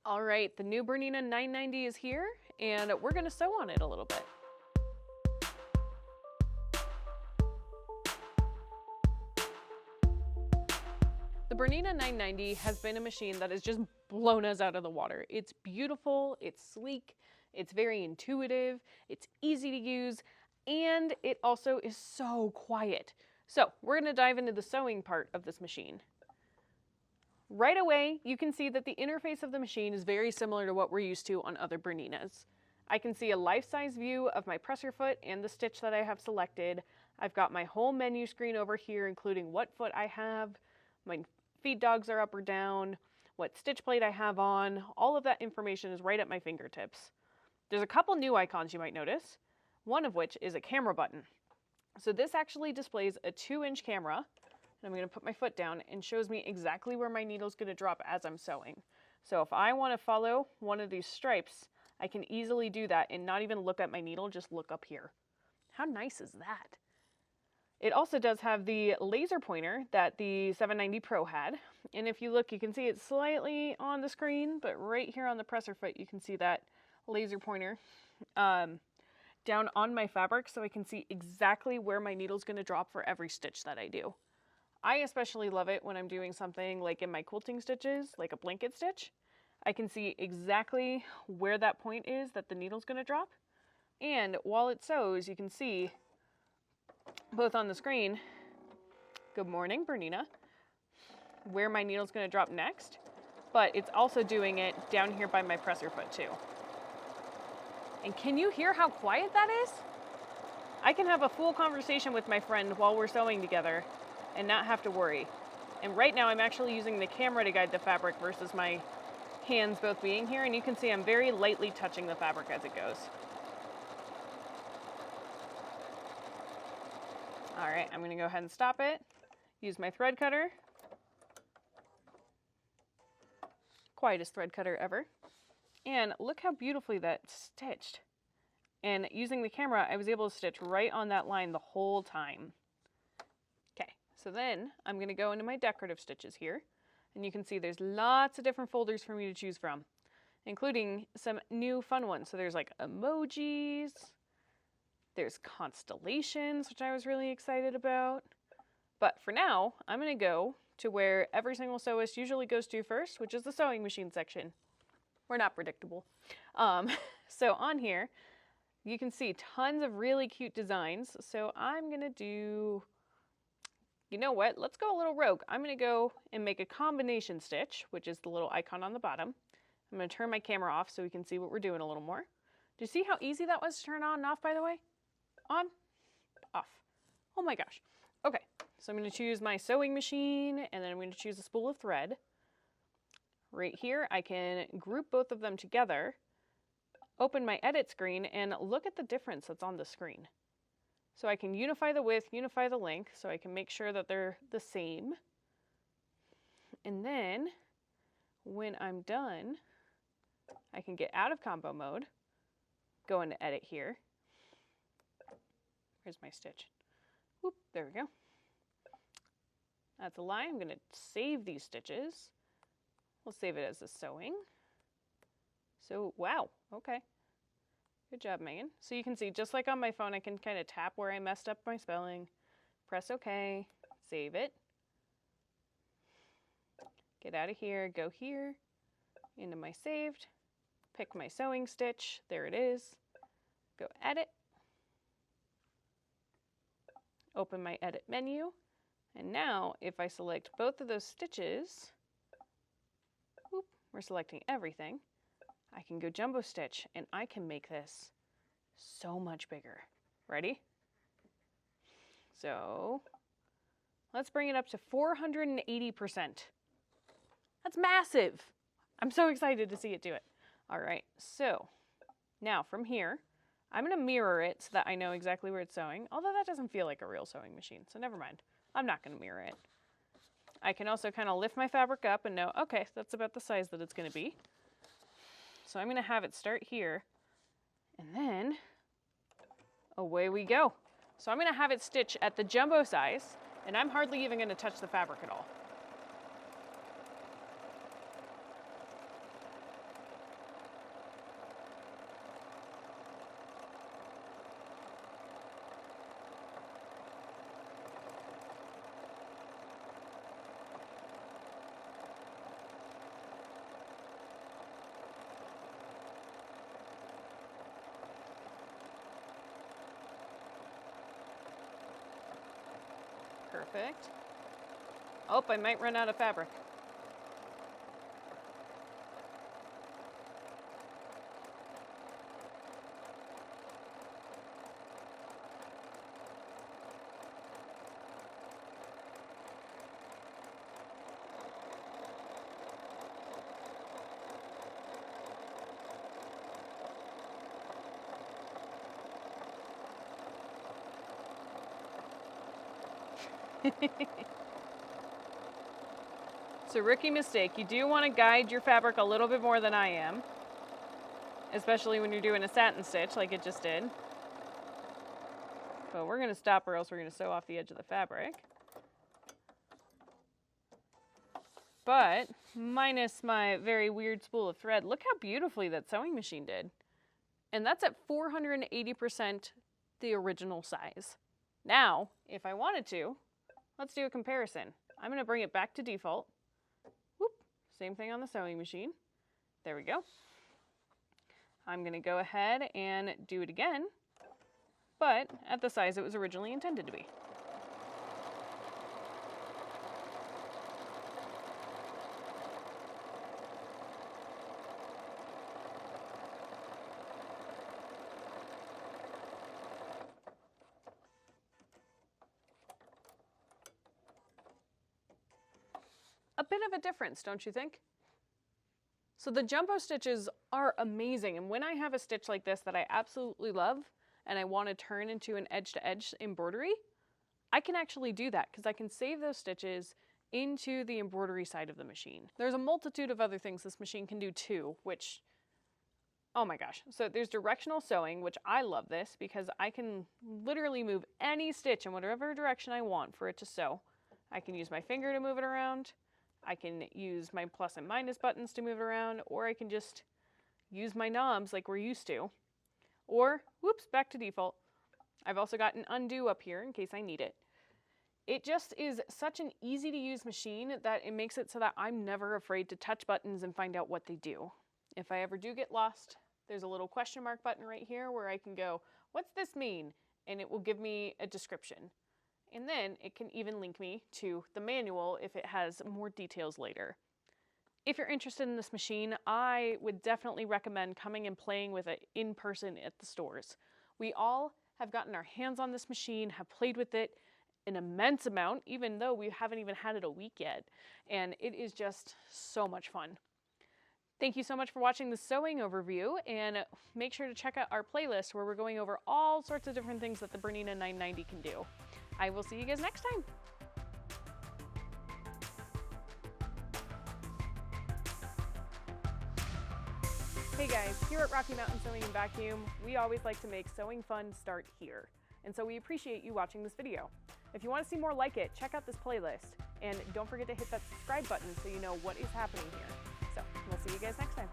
All right, the new Bernina 990 is here, and we're gonna sew on it a little bit. The Bernina 990 has been a machine that has just blown us out of the water. It's beautiful, it's sleek, it's very intuitive, it's easy to use, and it also is so quiet. So we're gonna dive into the sewing part of this machine. Right away, you can see that the interface of the machine is very similar to what we're used to on other Berninas. I can see a life-size view of my presser foot and the stitch that I have selected. I've got my whole menu screen over here, including what foot I have, my feed dogs are up or down, what stitch plate I have on. All of that information is right at my fingertips. There's a couple new icons you might notice, one of which is a camera button. So this actually displays a 2-inch camera. I'm going to put my foot down and shows me exactly where my needle's going to drop as I'm sewing. So if I want to follow one of these stripes, I can easily do that and not even look at my needle, just look up here. How nice is that? It also does have the laser pointer that the 790 Pro had. And if you look, you can see it's slightly on the screen, but right here on the presser foot, you can see that laser pointer down on my fabric so I can see exactly where my needle's going to drop for every stitch that I do. I especially love it when I'm doing something like in my quilting stitches, like a blanket stitch. I can see exactly where that point is that the needle's going to drop. And while it sews, you can see both on the screen, good morning, Bernina, where my needle's going to drop next, but it's also doing it down here by my presser foot too. And can you hear how quiet that is? I can have a full conversation with my friend while we're sewing together and not have to worry. And right now I'm actually using the camera to guide the fabric versus my hands both being here, and you can see I'm very lightly touching the fabric as it goes. All right, I'm gonna go ahead and stop it, use my thread cutter. Quietest thread cutter ever. And look how beautifully that's stitched. And using the camera, I was able to stitch right on that line the whole time. So then I'm going to go into my decorative stitches here, and you can see there's lots of different folders for me to choose from, including some new fun ones. So there's like emojis, there's constellations, which I was really excited about. But for now, I'm going to go to where every single sewist usually goes to first, which is the sewing machine section. We're not predictable. So on here, you can see tons of really cute designs. So I'm going to do... You know what? Let's go a little rogue. I'm going to go and make a combination stitch, which is the little icon on the bottom. I'm going to turn my camera off so we can see what we're doing a little more. Do you see how easy that was to turn on and off, by the way? On, off. Oh my gosh. Okay, so I'm going to choose my sewing machine, and then I'm going to choose a spool of thread. Right here, I can group both of them together, open my edit screen, and look at the difference that's on the screen. So I can unify the width, unify the length, so I can make sure that they're the same. And then when I'm done, I can get out of combo mode, go into edit here. Here's my stitch. Whoop, there we go. That's a lie. I'm going to save these stitches. We'll save it as a sewing. So, wow, okay. Good job, Megan. So you can see, just like on my phone, I can kind of tap where I messed up my spelling, press OK, save it, get out of here, go here, into my saved, pick my sewing stitch, there it is, go edit, open my edit menu, and now if I select both of those stitches, whoop, we're selecting everything, I can go jumbo stitch, and I can make this so much bigger. Ready? So let's bring it up to 480%. That's massive. I'm so excited to see it do it. All right, so now from here, I'm going to mirror it so that I know exactly where it's sewing, although that doesn't feel like a real sewing machine, so never mind. I'm not going to mirror it. I can also kind of lift my fabric up and know, okay, that's about the size that it's going to be. So I'm going to have it start here, and then away we go. So I'm going to have it stitch at the jumbo size, and I'm hardly even going to touch the fabric at all. Perfect. Oh, I might run out of fabric. So rookie mistake, you do want to guide your fabric a little bit more than I am, especially when you're doing a satin stitch like it just did. But we're going to stop or else we're going to sew off the edge of the fabric. But minus my very weird spool of thread, look how beautifully that sewing machine did. And that's at 480% the original size. Now, if I wanted to, let's do a comparison. I'm going to bring it back to default. Whoop, same thing on the sewing machine. There we go. I'm going to go ahead and do it again, but at the size it was originally intended to be. A bit of a difference, don't you think? So the jumbo stitches are amazing, and when I have a stitch like this that I absolutely love and I want to turn into an edge-to-edge embroidery, I can actually do that because I can save those stitches into the embroidery side of the machine. There's a multitude of other things this machine can do too, which, oh my gosh. So there's directional sewing, which I love this because I can literally move any stitch in whatever direction I want for it to sew. I can use my finger to move it around. I can use my plus and minus buttons to move it around, or I can just use my knobs like we're used to. Or, whoops, back to default. I've also got an undo up here in case I need it. It just is such an easy to use machine that it makes it so that I'm never afraid to touch buttons and find out what they do. If I ever do get lost, there's a little question mark button right here where I can go, what's this mean? And it will give me a description. And then it can even link me to the manual if it has more details later. If you're interested in this machine, I would definitely recommend coming and playing with it in person at the stores. We all have gotten our hands on this machine, have played with it an immense amount, even though we haven't even had it a week yet. And it is just so much fun. Thank you so much for watching the sewing overview, and make sure to check out our playlist where we're going over all sorts of different things that the Bernina 990 can do. I will see you guys next time. Hey guys, here at Rocky Mountain Sewing and Vacuum, we always like to make sewing fun start here. And so we appreciate you watching this video. If you want to see more like it, check out this playlist. And don't forget to hit that subscribe button so you know what is happening here. So we'll see you guys next time.